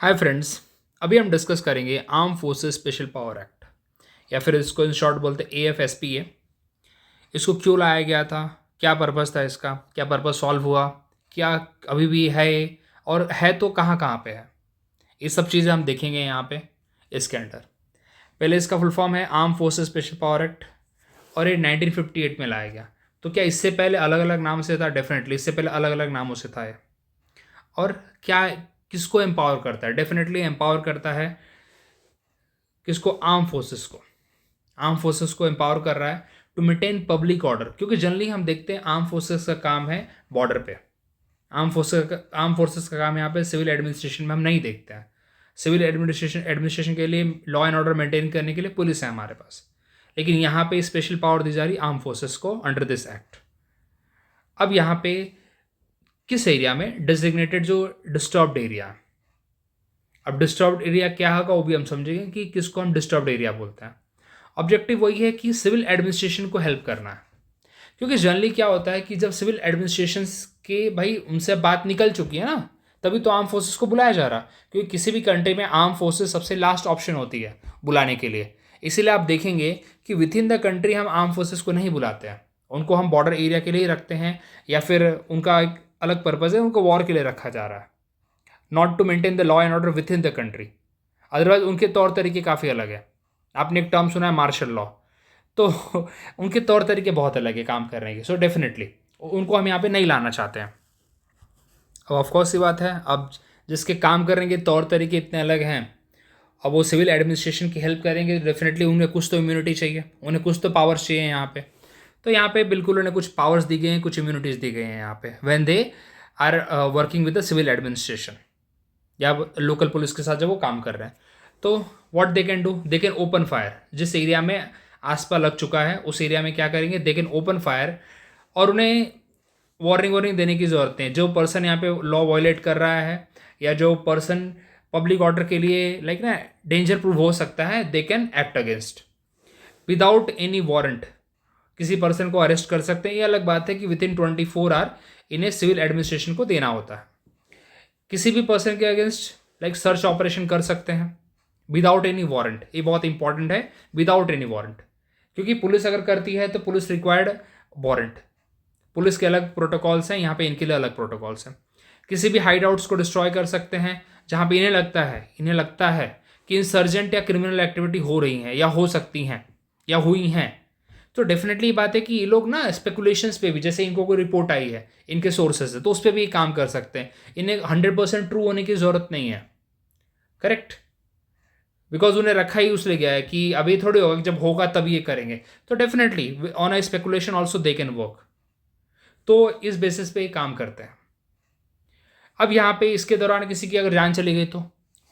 Hi friends. अभी हम discuss करेंगे arm forces special power act या फिर इसको इन शॉर्ट बोलते हैं AFSPA। इसको क्यों लाया गया था, क्या पर्पस था इसका, क्या पर्पस सॉल्व हुआ, क्या अभी भी है ये, और है तो कहाँ कहाँ पे है, ये सब चीज़ें हम देखेंगे यहाँ पे इसके अंदर। पहले इसका फुल फॉर्म है arm forces special power act और ये 1958 में लाया गया। तो क्या इससे पहले अलग अलग नाम से था? डेफिनेटली इससे पहले अलग अलग नामों से था ये। और क्या किसको एम्पावर करता है? डेफिनेटली एम्पावर करता है किसको? आर्म फोर्सेस को। आर्म फोर्सेस को एम्पावर कर रहा है टू मेंटेन पब्लिक ऑर्डर, क्योंकि जनरली हम देखते हैं आर्म फोर्सेस का काम है बॉर्डर पे। आर्म फोर्सेस का काम यहाँ पे सिविल एडमिनिस्ट्रेशन में हम नहीं देखते हैं। सिविल एडमिनिस्ट्रेशन के लिए लॉ एंड ऑर्डर मेंटेन करने के लिए पुलिस है हमारे पास, लेकिन यहाँ पे स्पेशल पावर दी जा रही आर्म फोर्सेस को अंडर दिस एक्ट। अब यहाँ पे किस एरिया में डेजिग्नेटेड जो डिस्टर्ब्ड एरिया है, अब डिस्टर्ब्ड एरिया क्या होगा वो भी हम समझेंगे कि किसको हम डिस्टर्ब्ड एरिया बोलते हैं। ऑब्जेक्टिव वही है कि सिविल एडमिनिस्ट्रेशन को हेल्प करना है, क्योंकि जनरली क्या होता है कि जब सिविल एडमिनिस्ट्रेशन के भाई उनसे बात निकल चुकी है ना, तभी तो आर्म फोर्सेस को बुलाया जा रहा, क्योंकि किसी भी कंट्री में आर्म फोर्सेस सबसे लास्ट ऑप्शन होती है बुलाने के लिए। इसीलिए आप देखेंगे कि विद इन द कंट्री हम आर्म फोर्सेस को नहीं बुलाते हैं, उनको हम बॉर्डर एरिया के लिए रखते हैं, या फिर उनका एक अलग पर्पज़ है, उनको वॉर के लिए रखा जा रहा है, not to maintain the law and order within the country. Otherwise उनके तौर तरीके काफ़ी अलग है। आपने एक टर्म सुना है मार्शल लॉ, तो उनके तौर तरीके बहुत अलग है काम करने के। सो डेफिनेटली उनको हम यहाँ पे नहीं लाना चाहते हैं। अब ऑफकोर्स ये बात है, अब जिसके काम करने के तौर तरीके इतने अलग हैं, अब वो सिविल एडमिनिस्ट्रेशन की हेल्प करेंगे, डेफिनेटली उन्हें कुछ तो इम्यूनिटी चाहिए, उन्हें कुछ तो पावर्स चाहिए यहाँ पे। तो यहाँ पे बिल्कुल उन्हें कुछ पावर्स दी गई हैं, कुछ इम्यूनिटीज़ दी गई हैं यहाँ पे when they are working with the civil administration या लोकल पुलिस के साथ जब वो काम कर रहे हैं। तो what they can do, they can open fire. जिस एरिया में आसपा लग चुका है उस एरिया में क्या करेंगे, दे कैन ओपन फायर, और उन्हें वार्निंग देने की ज़रूरत है। जो पर्सन यहाँ पे लॉ वायलेट कर रहा है या जो पर्सन पब्लिक ऑर्डर के लिए लाइक ना डेंजर प्रूव हो सकता है, they can act against without any warrant. किसी पर्सन को अरेस्ट कर सकते हैं, ये अलग बात है कि विद इन 24 आवर इन्हें सिविल एडमिनिस्ट्रेशन को देना होता है। किसी भी पर्सन के अगेंस्ट लाइक सर्च ऑपरेशन कर सकते हैं विदाउट एनी वारंट। ये बहुत इंपॉर्टेंट है, विदाउट एनी वारंट, क्योंकि पुलिस अगर करती है तो पुलिस रिक्वायर्ड वारंट। पुलिस के अलग प्रोटोकॉल्स हैं, यहाँ पे इनके लिए अलग प्रोटोकॉल्स हैं। किसी भी हाइड आउट्स को डिस्ट्रॉय कर सकते हैं जहाँ पे इन्हें लगता है कि इंसर्जेंट या क्रिमिनल एक्टिविटी हो रही हैं या हो सकती हैं या हुई हैं। तो डेफिनेटली ये बात है कि ये लोग ना स्पेकुलेशंस पे भी, जैसे इनको कोई रिपोर्ट आई है इनके सोर्सेज से, तो उस पर भी ये काम कर सकते हैं। इन्हें 100% ट्रू होने की ज़रूरत नहीं है, करेक्ट, बिकॉज उन्हें रखा ही उसलिए गया है कि अभी थोड़ी होगा, जब होगा तब ये करेंगे। तो definitely on a speculation also they can work. तो इस बेसिस पे ये काम करते हैं। अब यहाँ पे इसके दौरान किसी की अगर जान चली गई तो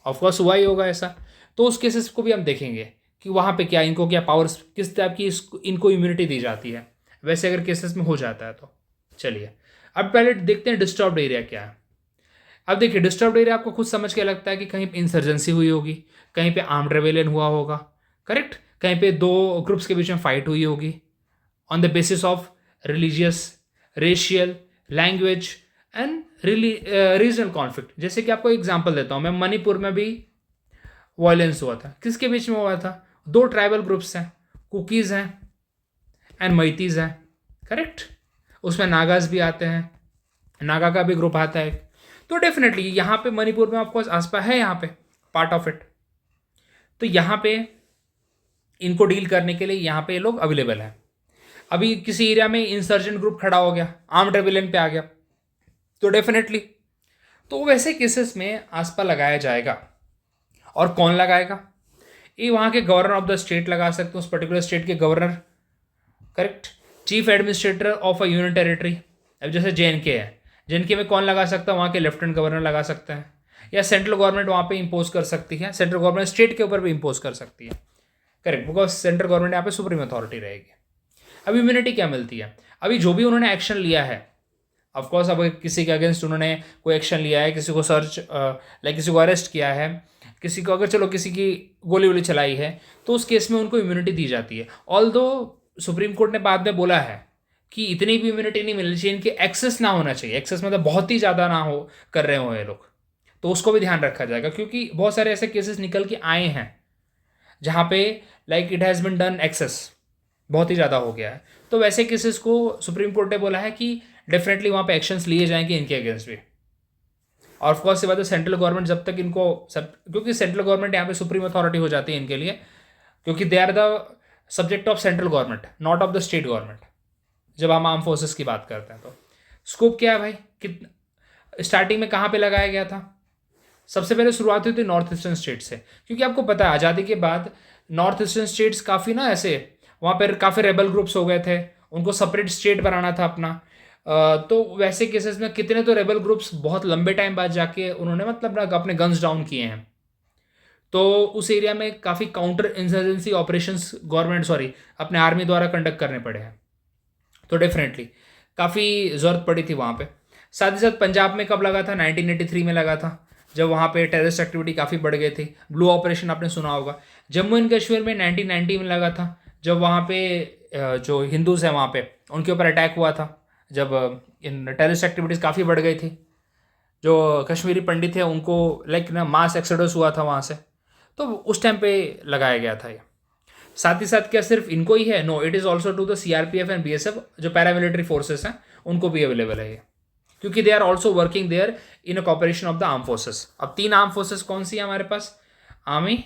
ऑफकोर्स हुआ ही होगा ऐसा, तो उस केसेस को भी हम देखेंगे कि वहाँ पे क्या इनको क्या पावर्स, किस टाइप की इनको इम्यूनिटी दी जाती है वैसे अगर केसेस में हो जाता है तो। चलिए अब पहले देखते हैं डिस्टर्ब्ड एरिया क्या है। अब देखिए डिस्टर्ब्ड एरिया आपको खुद समझ के लगता है कि कहीं इंसर्जेंसी हुई होगी, कहीं पे आर्म्ड रेबेलियन हुआ होगा, करेक्ट, कहीं पे दो ग्रुप्स के बीच में फाइट हुई होगी on the basis of religious, racial, language and regional conflict. जैसे कि आपको एग्जांपल देता हूँ मैं, मणिपुर में भी वायलेंस हुआ था। किसके बीच में हुआ था? दो ट्राइबल ग्रुप्स हैं, कुकीज़ हैं एंड मैतीज़ हैं, करेक्ट। उसमें नागाज भी आते हैं, नागा का भी ग्रुप आता है। तो डेफिनेटली यहाँ पे मणिपुर में ऑफकोर्स आसपा है, यहाँ पे पार्ट ऑफ इट। तो यहाँ पे इनको डील करने के लिए यहाँ पे ये लोग अवेलेबल हैं। अभी किसी एरिया में इंसर्जेंट ग्रुप खड़ा हो गया, आर्म्ड रेबेलियन पे आ गया, तो डेफिनेटली तो वैसे केसेस में आसपा लगाया जाएगा। और कौन लगाएगा? ये वहाँ के गवर्नर ऑफ द स्टेट लगा सकते हैं, उस पर्टिकुलर स्टेट के governor, correct, chief administrator of a union territory. अब जैसे JNK है, JNK में कौन लगा सकता है? वहाँ के लेफ्टिनेंट गवर्नर लगा सकते हैं, या सेंट्रल गवर्नमेंट वहाँ पे इंपोज कर सकती है, सेंट्रल गवर्नमेंट स्टेट के ऊपर भी इंपोज कर सकती है, करेक्ट, बिकॉज सेंट्रल गवर्नमेंट यहाँ पे सुप्रीम अथॉरिटी रहेगी। अब इम्यूनिटी क्या मिलती है? अभी जो भी उन्होंने एक्शन लिया है, ऑफकोर्स अब किसी के अगेंस्ट उन्होंने कोई एक्शन लिया है, किसी को सर्च लाइक किसी को अरेस्ट किया है, किसी को अगर चलो किसी की गोली वोली चलाई है, तो उस केस में उनको इम्यूनिटी दी जाती है। ऑल्दो सुप्रीम कोर्ट ने बाद में बोला है कि इतनी भी इम्यूनिटी नहीं मिलनी चाहिए, इनके एक्सेस ना होना चाहिए, एक्सेस मतलब बहुत ही ज़्यादा ना हो कर रहे हो ये लोग, तो उसको भी ध्यान रखा जाएगा, क्योंकि बहुत सारे ऐसे केसेस निकल के आए हैं जहाँ पे like it has been done excess, बहुत ही ज़्यादा हो गया है। तो वैसे केसेस को सुप्रीम कोर्ट ने बोला है कि डेफिनेटली वहाँ पे एक्शंस लिए जाएंगे इनके अगेंस्ट भी। और ऑफकोर्स ये बात है, सेंट्रल गवर्नमेंट जब तक इनको सब, क्योंकि सेंट्रल गवर्नमेंट यहाँ पे सुप्रीम अथॉरिटी हो जाती है इनके लिए, क्योंकि they are the subject of central government, not of the state government, जब हम आर्म फोर्सेस की बात करते हैं। तो स्कोप क्या है भाई, कितना स्टार्टिंग में कहाँ पे लगाया गया था? सबसे पहले शुरुआत हुई थी नॉर्थ ईस्टर्न स्टेट से, क्योंकि आपको पता है आज़ादी के बाद नॉर्थ ईस्टर्न स्टेट्स काफ़ी ना ऐसे, वहाँ पर काफ़ी रेबल ग्रुप्स हो गए थे, उनको सेपरेट स्टेट बनाना था अपना। तो वैसे केसेस में कितने तो रेबल ग्रुप्स बहुत लंबे टाइम बाद जाके उन्होंने मतलब ना अपने गन्स डाउन किए हैं। तो उस एरिया में काफ़ी काउंटर इंसर्जेंसी ऑपरेशंस अपने आर्मी द्वारा कंडक्ट करने पड़े हैं। तो डेफिनेटली काफ़ी ज़रूरत पड़ी थी वहाँ पे। साथ ही साथ पंजाब में कब लगा था? 1983 में लगा था, जब वहाँ पे टेररिस्ट एक्टिविटी काफ़ी बढ़ गई थी। ब्लू ऑपरेशन आपने सुना होगा। जम्मू एंड कश्मीर में 1990 में लगा था, जब वहाँ पे जो हिंदूज़ हैं वहाँ पे उनके ऊपर अटैक हुआ था, जब इन टेररिस्ट एक्टिविटीज़ काफ़ी बढ़ गई थी। जो कश्मीरी पंडित थे उनको लाइक ना मास एक्सोडस हुआ था वहाँ से, तो उस टाइम पे लगाया गया था ये। साथ ही साथ क्या सिर्फ इनको ही है? No, it is also to the CRPF and BSF, जो पैरामिलिट्री फोर्सेस हैं उनको भी अवेलेबल है ये, क्योंकि they are also working there in a cooperation of the arm forces. अब 3 आर्म फोर्सेस कौन सी है हमारे पास? आर्मी,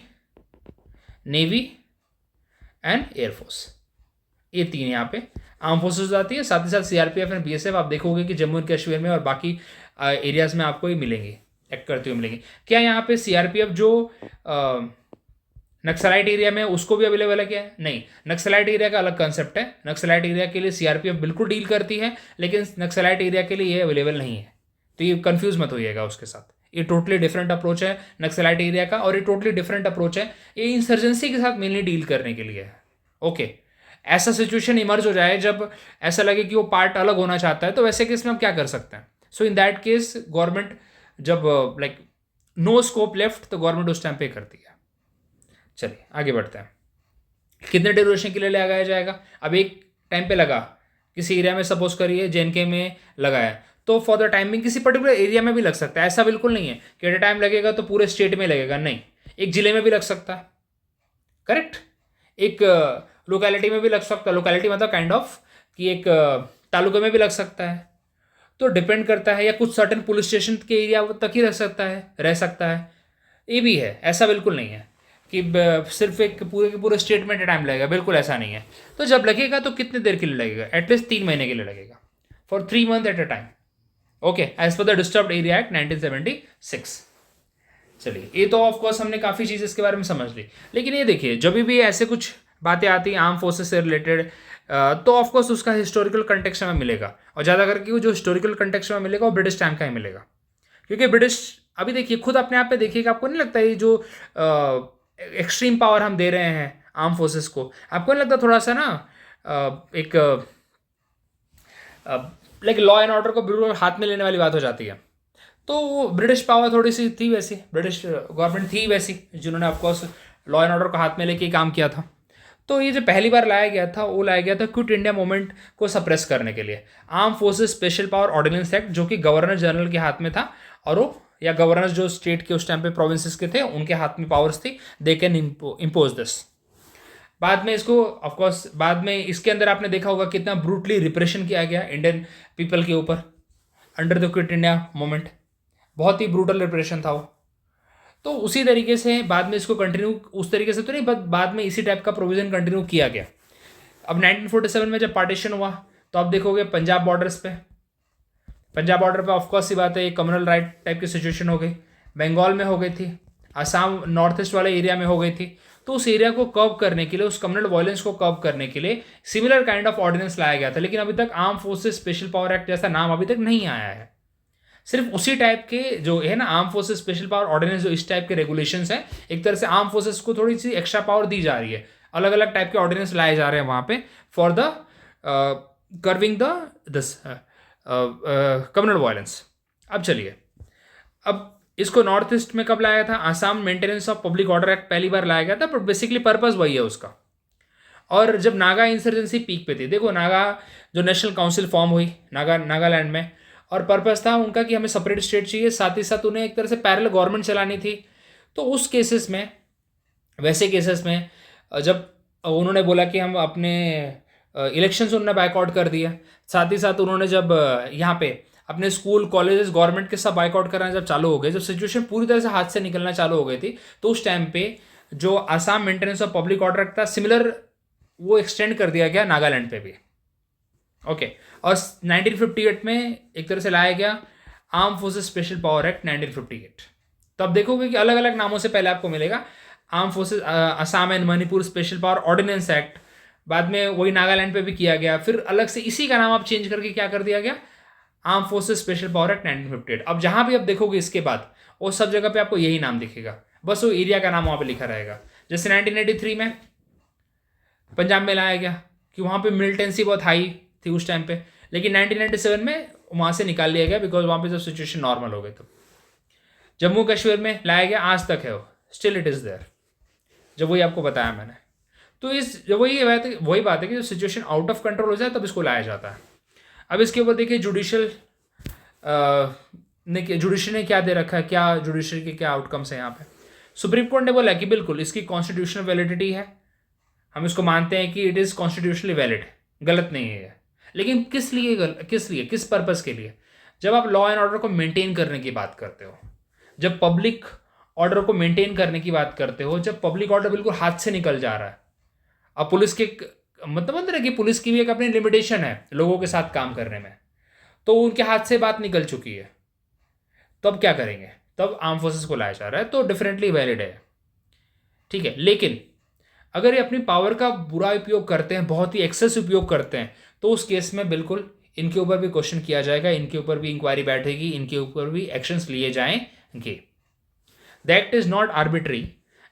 नेवी एंड एयरफोर्स, ये 3 यहाँ पे आर्म फोर्सेस आती है। साथ ही साथ CRPF एंड BSF आप देखोगे कि जम्मू एंड कश्मीर में और बाकी एरियाज में आपको ये मिलेंगे, एक्ट करते हुए मिलेंगे। क्या यहाँ पे CRPF जो नक्सलाइट एरिया में उसको भी अवेलेबल है क्या? नहीं, नक्सलाइट एरिया का अलग कंसेप्ट है। नक्सलाइट एरिया के लिए CRPF बिल्कुल डील करती है, लेकिन नक्सलाइट एरिया के लिए ये अवेलेबल नहीं है। तो ये कंफ्यूज मत होइएगा उसके साथ, ये टोटली डिफरेंट अप्रोच है नक्सलाइट एरिया का, और ये टोटली डिफरेंट अप्रोच है, ये इंसर्जेंसी के साथ मेनली डील करने के लिए है। ओके, ऐसा सिचुएशन इमर्ज हो जाए जब ऐसा लगे कि वो पार्ट अलग होना चाहता है, तो वैसे केस में हम क्या कर सकते हैं? सो इन दैट केस गवर्नमेंट जब लाइक नो स्कोप लेफ्ट, तो गवर्नमेंट उस टाइम पे करती है। चलिए आगे बढ़ते हैं। कितने ड्यूरेशन के लिए लगाया जाएगा? अब एक टाइम पे लगा किसी एरिया में, सपोज करिए JNK में लगाया, तो फॉर द टाइमिंग किसी पर्टिकुलर एरिया में भी लग सकता है। ऐसा बिल्कुल नहीं है कि एट अ टाइम लगेगा तो पूरे स्टेट में लगेगा, नहीं, एक जिले में भी लग सकता है, करेक्ट, एक लोकेलिटी में भी लग सकता है। लोकेलिटी मतलब काइंड ऑफ कि एक तालुके में भी लग सकता है, तो डिपेंड करता है, या कुछ सर्टेन पुलिस स्टेशन के एरिया तक ही रह सकता है। ये भी है, ऐसा बिल्कुल नहीं है कि सिर्फ एक पूरे के पूरे स्टेट में टाइम लगेगा, बिल्कुल ऐसा नहीं है। तो जब लगेगा तो कितने देर के लिए लगेगा? एटलीस्ट 3 महीने के लिए लगेगा, for 3 month at a time. Okay, as per the disturbed area act 1976। चलिए, ये तो ऑफकोर्स हमने काफ़ी चीज़ इसके बारे में समझ ली, लेकिन ये देखिए जब भी ऐसे कुछ बातें आती हैं आर्म फोर्सेस से रिलेटेड, तो ऑफकोर्स उसका हिस्टोरिकल कंटेक्स्ट में मिलेगा, और ज़्यादा करके वो जो हिस्टोरिकल कंटेक्स्ट में मिलेगा वो ब्रिटिश टाइम का ही मिलेगा, क्योंकि ब्रिटिश अभी देखिए खुद अपने आप पे देखिएगा, आपको नहीं लगता ये जो एक्सट्रीम पावर हम दे रहे हैं आर्म फोर्सेस को, आपको नहीं लगता थोड़ा सा ना एक लाइक लॉ एंड ऑर्डर को बिल्कुल हाथ में लेने वाली बात हो जाती है? तो वो ब्रिटिश पावर थोड़ी सी थी वैसी, ब्रिटिश गवर्नमेंट थी वैसी, जिन्होंने ऑफकोर्स लॉ एंड ऑर्डर को हाथ में लेके काम किया था। तो ये जो पहली बार लाया गया था वो लाया गया था क्विट इंडिया मूवमेंट को सप्रेस करने के लिए, arm forces special power ordinance act, जो कि गवर्नर जनरल के हाथ में था, और वो या गवर्नर जो स्टेट के उस टाइम पे प्रोविंसेस के थे उनके हाथ में पावर्स थी, दे कैन इम्पोज दिस। बाद में इसको ऑफकोर्स बाद में इसके अंदर आपने देखा होगा कितना ब्रूटली रिप्रेशन किया गया इंडियन पीपल के ऊपर under the quit India movement, बहुत ही ब्रूटल रिप्रेशन था वो। तो उसी तरीके से बाद में इसको कंटिन्यू, उस तरीके से तो नहीं, बट बाद में इसी टाइप का प्रोविज़न कंटिन्यू किया गया। अब 1947 में जब पार्टीशन हुआ तो आप देखोगे पंजाब बॉर्डर पे ऑफकोर्स सी बात है, एक कम्युनल राइट टाइप की सिचुएशन हो गई, बंगाल में हो गई थी, असम नॉर्थ ईस्ट वाले एरिया में हो गई थी। तो उस एरिया को कर्व करने के लिए, उस कम्युनल वायलेंस को कर्व करने के लिए सिमिलर काइंड ऑफ ऑर्डिनेंस लाया गया था, लेकिन अभी तक arm forces special power act जैसा नाम अभी तक नहीं आया है। सिर्फ उसी टाइप के जो है ना arm forces special power ordinance, जो इस टाइप के रेगुलेशंस हैं, एक तरह से आर्म फोर्सेस को थोड़ी सी एक्स्ट्रा पावर दी जा रही है, अलग अलग टाइप के ऑर्डिनेंस लाए जा रहे हैं वहाँ पे for the curving this communal violence. अब चलिए, अब इसको नॉर्थ ईस्ट में कब लाया था? Assam maintenance of public order act पहली बार लाया गया था, बट बेसिकली पर्पस वही है उसका। और जब नागा इंसर्जेंसी पीक पे थी, देखो नागा जो नेशनल काउंसिल फॉर्म हुई नागालैंड में, और पर्पस था उनका कि हमें सेपरेट स्टेट चाहिए, साथ ही साथ उन्हें एक तरह से पैरेलल गवर्नमेंट चलानी थी। तो उस केसेस में, वैसे केसेस में जब उन्होंने बोला कि हम अपने इलेक्शंस उन्होंने बाइकआउट कर दिया, साथ ही साथ उन्होंने जब यहाँ पे अपने स्कूल कॉलेजेस गवर्नमेंट के सब बाइकआउट करना जब चालू हो गए, जब सिचुएशन पूरी तरह से हाथ से निकलना चालू हो गई थी, तो उस टाइम पे जो Assam maintenance of public order act था, सिमिलर वो एक्सटेंड कर दिया गया नागालैंड पे भी। ओके, और 1958 में एक तरह से लाया गया arm forces special power act 1958। तो अब देखोगे कि अलग अलग नामों से पहले आपको मिलेगा arm forces Assam and Manipur special power ordinance act, बाद में वही नागालैंड पे भी किया गया, फिर अलग से इसी का नाम आप चेंज करके क्या कर दिया गया, arm forces special power act 1958। अब जहां भी आप देखोगे इसके बाद वो सब जगह पे आपको यही नाम दिखेगा, बस वो एरिया का नाम वहां पे लिखा रहेगा। जैसे 1983 में पंजाब में लाया गया कि वहां पे मिलिटेंसी बहुत हाई थी उस टाइम पे, लेकिन 1997 में वहां से निकाल लिया गया बिकॉज वहां पे जब सिचुएशन नॉर्मल हो गई। तो जम्मू कश्मीर में लाया गया, आज तक है वो, स्टिल इट इज़ देयर, जब वही आपको बताया मैंने। तो इस जब वही बात है कि जब सिचुएशन आउट ऑफ कंट्रोल हो जाए तब इसको लाया जाता है। अब इसके ऊपर देखिए जुडिशियल ने क्या दे रखा है, क्या जुडिशरी के क्या आउटकम्स हैं यहाँ पे। सुप्रीम कोर्ट ने बोला कि बिल्कुल इसकी कॉन्स्टिट्यूशनल वैलिडिटी है, हम इसको मानते हैं कि इट इज़ कॉन्स्टिट्यूशनली वैलिड, गलत नहीं है ये। लेकिन किस लिए किस पर्पस के लिए? जब आप लॉ एंड ऑर्डर को मेंटेन करने की बात करते हो, जब पब्लिक ऑर्डर को मेंटेन करने की बात करते हो, जब पब्लिक ऑर्डर बिल्कुल हाथ से निकल जा रहा है, अब पुलिस के मतलब है कि पुलिस की भी एक अपनी लिमिटेशन है लोगों के साथ काम करने में, तो उनके हाथ से बात निकल चुकी है, तब क्या करेंगे? तब आर्म फोर्सेस को लाया जा रहा है, तो डिफरेंटली वैलिड है, ठीक है। लेकिन अगर ये अपनी पावर का बुरा उपयोग करते हैं, बहुत ही एक्सेस उपयोग करते हैं, तो उस केस में बिल्कुल इनके ऊपर भी क्वेश्चन किया जाएगा, इनके ऊपर भी इंक्वायरी बैठेगी, इनके ऊपर भी एक्शंस लिए जाएंगे। The act is not arbitrary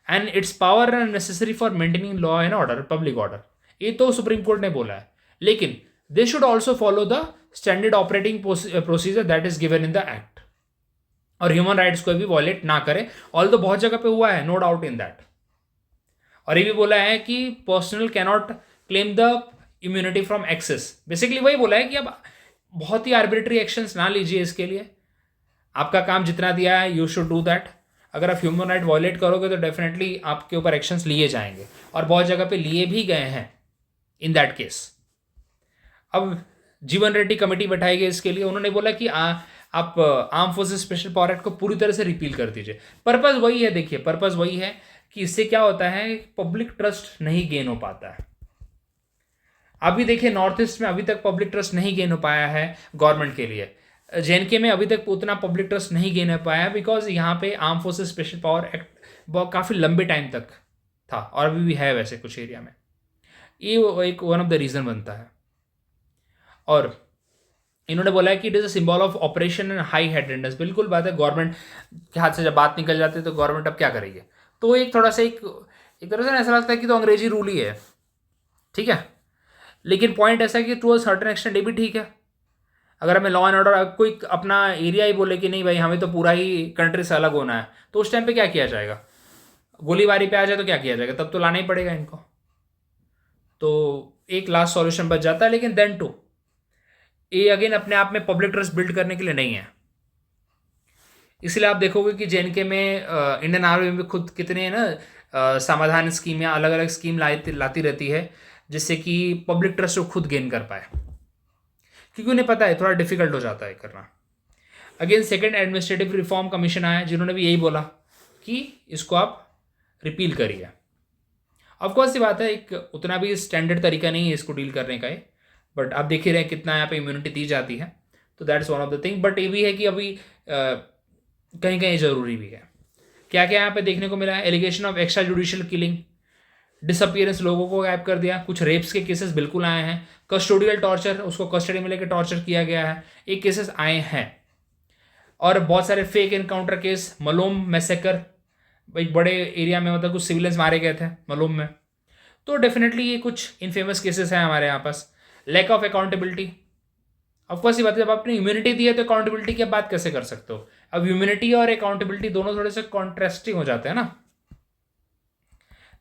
and its power are necessary for maintaining law and order, public order, ये तो सुप्रीम कोर्ट ने बोला है। लेकिन they should also follow the standard operating procedure that is given in the act, और human rights को भी violet ना करे, ऑल्दो बहुत जगह पे हुआ है, नो डाउट इन दैट। और ये भी बोला है कि personal cannot claim the immunity from excess, basically वही बोला है कि अब बहुत ही आर्बिट्री एक्शंस ना लीजिए इसके लिए, आपका काम जितना दिया है यू शुड डू दैट। अगर आप ह्यूमन राइट वॉयलेट करोगे तो डेफिनेटली आपके ऊपर एक्शंस लिए जाएंगे, और बहुत जगह पे लिए भी गए हैं इन दैट केस। अब जीवन रेड्डी कमेटी बैठाई गई इसके लिए, उन्होंने बोला कि आप arm forces special power act को पूरी तरह से रिपील कर दीजिए। पर्पस वही है, देखिए पर्पस वही है कि इससे क्या होता है, पब्लिक ट्रस्ट नहीं गेन हो पाता है। अभी देखिए नॉर्थ ईस्ट में अभी तक पब्लिक ट्रस्ट नहीं गेन हो पाया है गवर्नमेंट के लिए, जेएनके में अभी तक उतना पब्लिक ट्रस्ट नहीं गेन हो पाया है, बिकॉज यहाँ पे arm forces special power act काफ़ी लंबे टाइम तक था, और अभी भी है वैसे कुछ एरिया में, ये एक वन ऑफ द रीज़न बनता है। और इन्होंने बोला है कि it is a symbol of operation and high headedness, बिल्कुल बात है, गवर्नमेंट के हाथ से जब बात निकल जाती है तो गवर्नमेंट अब क्या करेगी। तो एक थोड़ा सा एक तरह से ऐसा लगता है कि तो अंग्रेजी रूल ही है, ठीक है। लेकिन पॉइंट ऐसा है कि टू अ सर्टेन एक्सटेंट ये भी ठीक है। अगर हमें लॉ एंड ऑर्डर कोई अपना एरिया ही बोले कि नहीं भाई हमें तो पूरा ही कंट्री से अलग होना है, तो उस टाइम पे क्या किया जाएगा? गोलीबारी पे आ जाए तो क्या किया जाएगा? तब तो लाना ही पड़ेगा इनको। तो एक लास्ट सॉल्यूशन बच जाता है, लेकिन देन टू ये अगेन अपने आप में पब्लिक ट्रस्ट बिल्ड करने के लिए नहीं है। इसलिए आप देखोगे कि जेएनके में इंडियन आर्मी में खुद कितने ना समाधान स्कीम या अलग अलग स्कीम लाती रहती है, जिससे कि पब्लिक ट्रस्ट को खुद गेन कर पाए, क्योंकि उन्हें पता है थोड़ा डिफिकल्ट हो जाता है करना। Again second administrative reform commission आया, जिन्होंने भी यही बोला कि इसको आप रिपील करिए। ऑफकोर्स ये बात है, एक उतना भी स्टैंडर्ड तरीका नहीं है इसको डील करने का, बट आप देख ही रहे हैं कितना यहाँ पे इम्यूनिटी दी जाती है, तो that's one of the thing. But ये भी है कि अभी कहीं कहीं ज़रूरी भी है। क्या क्या यहाँ पे देखने को मिला है? Allegation of extra judicial killing, disappearance, लोगों को गायब कर दिया, कुछ रेप्स के केसेस बिल्कुल आए हैं, कस्टोडियल टॉर्चर, उसको कस्टडी में लेकर टॉर्चर किया गया है, ये केसेस आए हैं। और बहुत सारे फेक एनकाउंटर केस, मलोम मैसेकर, एक बड़े एरिया में मतलब कुछ सिविलियंस मारे गए थे मलोम में, तो डेफिनेटली ये कुछ इनफेमस केसेस हैं हमारे यहाँ पास। लैक ऑफ अकाउंटेबिलिटी, ऑफकोर्स ये बात है, जब आपने इम्यूनिटी दी है तो अकाउंटेबिलिटी की बात कैसे कर सकते हो? अब इम्यूनिटी और अकाउंटेबिलिटी दोनों थोड़े से कॉन्ट्रास्टिंग हो जाते हैं ना,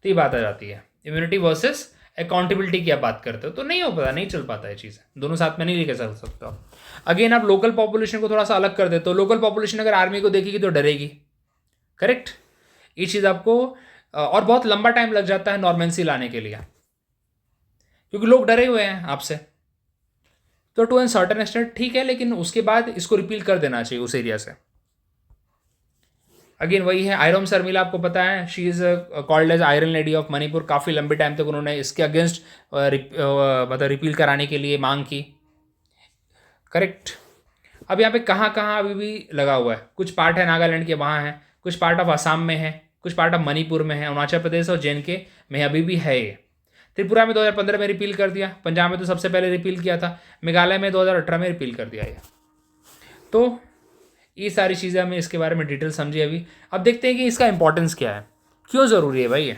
तो ये बात आ जाती है, इम्यूनिटी वर्सेस अकाउंटेबिलिटी की आप बात करते हो, तो नहीं हो पाता, नहीं चल पाता है चीज़, दोनों साथ में नहीं लेके चल सकते आप। अगेन आप लोकल पॉपुलेशन को थोड़ा सा अलग कर देते हो, लोकल पॉपुलेशन अगर आर्मी को देखेगी तो डरेगी, करेक्ट। ये चीज़ आपको और बहुत लंबा टाइम लग जाता है नॉर्मेंसी लाने के लिए, क्योंकि लोग डरे हुए हैं आपसे। तो टू एन सर्टेन एक्सटेंट ठीक है, लेकिन उसके बाद इसको रिपील कर देना चाहिए उस एरिया से। अगेन वही है, आयरन शर्मिला आपको पता है, she is called as iron lady of Manipur. काफ़ी लंबे टाइम तक उन्होंने इसके अगेंस्ट मतलब रिपील कराने के लिए मांग की, करेक्ट। अब यहाँ पे कहाँ कहाँ अभी भी लगा हुआ है, कुछ पार्ट है नागालैंड के वहाँ है, कुछ पार्ट ऑफ असम में है, कुछ पार्ट ऑफ मणिपुर में है, अरुणाचल प्रदेश और जे में अभी भी है ये। त्रिपुरा में 2015 में रिपील कर दिया, पंजाब में तो सबसे पहले रिपील किया था, मेघालय में 2018 में रिपील कर दिया ये। तो ये सारी चीज़ें हमें इसके बारे में डिटेल समझी अभी। अब देखते हैं कि इसका इंपॉर्टेंस क्या है, क्यों ज़रूरी है भाई ये।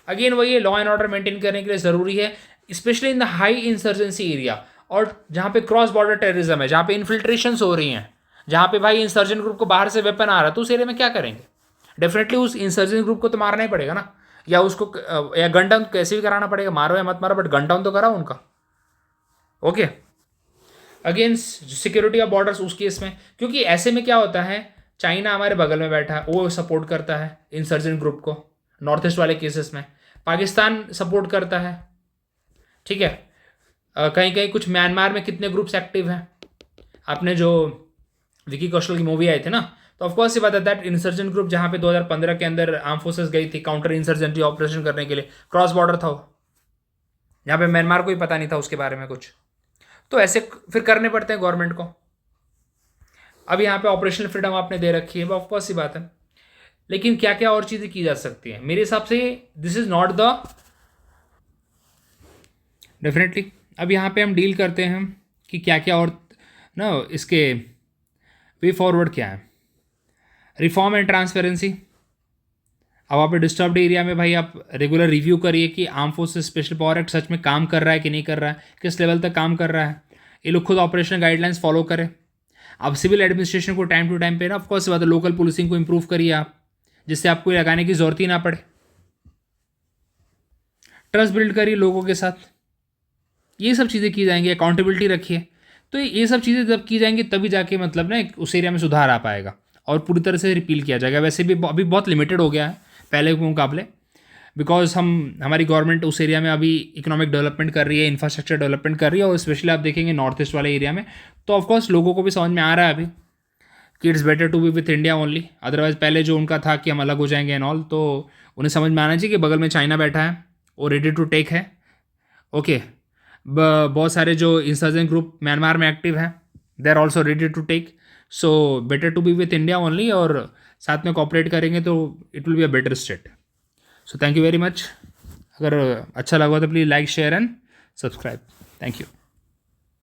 अगेन वही है, लॉ एंड ऑर्डर मेंटेन करने के लिए ज़रूरी है, specially in the high insurgency area, और जहाँ पे क्रॉस बॉर्डर टेररिज्म है, जहाँ पे इन्फिल्ट्रेशंस हो रही हैं, जहाँ पे भाई इंसर्जेंट ग्रुप को बाहर से वेपन आ रहा है, तो उस एरिया में क्या करेंगे? डेफिनेटली उस इंसर्जेंट ग्रुप को तो मारना ही पड़ेगा ना, या उसको या गन डाउन कैसे भी कराना पड़ेगा, मारो या मत मारो, बट गन डाउन तो कराओ उनका। Okay, against security of borders उस केस में, क्योंकि ऐसे में क्या होता है, चाइना हमारे बगल में बैठा है, वो सपोर्ट करता है इंसर्जेंट ग्रुप को नॉर्थ ईस्ट वाले केसेस में, पाकिस्तान सपोर्ट करता है, ठीक है। कहीं कहीं कुछ म्यांमार में कितने ग्रुप्स एक्टिव हैं, आपने जो विकी कौशल की मूवी आई थी ना, तो ऑफकोर्स ये बात है दैट इंसर्जेंट ग्रुप जहाँ पे 2015 के अंदर आर्म फोर्सेस गई थी काउंटर इंसर्जेंटी ऑपरेशन करने के लिए, क्रॉस बॉर्डर था वो, यहाँ पे म्यांमार को ही पता नहीं था उसके बारे में कुछ, तो ऐसे फिर करने पड़ते हैं गवर्नमेंट को। अब यहाँ पे ऑपरेशनल फ्रीडम आपने दे रखी है, ऑफकोर्स सी बात है, लेकिन क्या क्या और चीज़ें की जा सकती हैं मेरे हिसाब से, this is not the definitely. अब यहाँ पे हम डील करते हैं कि क्या क्या और ना इसके वे फॉरवर्ड क्या है। रिफॉर्म एंड ट्रांसपेरेंसी, अब आप डिस्टर्ब्ड एरिया में भाई आप रेगुलर रिव्यू करिए कि arm forces special power act सच में काम कर रहा है कि नहीं कर रहा है, किस लेवल तक काम कर रहा है, ये लोग खुद ऑपरेशनल गाइडलाइंस फॉलो करें। अब सिविल एडमिनिस्ट्रेशन को टाइम टू टाइम पे ना ऑफकोर्स बात है, लोकल पुलिसिंग को इंप्रूव करिए आप, जिससे आपको लगाने की जरूरत ही ना पड़े। ट्रस्ट बिल्ड करिए लोगों के साथ, ये सब चीज़ें की जाएंगी, अकाउंटेबिलिटी रखिए, तो ये सब चीज़ें जब की जाएंगी तभी जाके मतलब ना उस एरिया में सुधार आ पाएगा और पूरी तरह से रिपील किया जाएगा। वैसे भी अभी बहुत लिमिटेड हो गया है पहले के मुकाबले, बिकॉज हमारी गवर्नमेंट उस एरिया में अभी इकोनॉमिक डेवलपमेंट कर रही है, इंफ्रास्ट्रक्चर डेवलपमेंट कर रही है, और स्पेशली आप देखेंगे नॉर्थ ईस्ट वाले एरिया में, तो ऑफकोर्स लोगों को भी समझ में आ रहा है अभी कि it's better to be with India only. Otherwise पहले जो उनका था कि हम अलग हो जाएंगे एंड ऑल, तो उन्हें समझ में आना चाहिए कि बगल में चाइना बैठा है, वो रेडी टू टेक है। ओके, बहुत सारे जो इंसर्जेंट ग्रुप म्यांमार में एक्टिव हैं, they are also ready to take, so better to be with India only, और साथ में कॉपरेट करेंगे तो it will be a better state. So thank you very much. अगर अच्छा लगा तो please like share and subscribe. Thank you.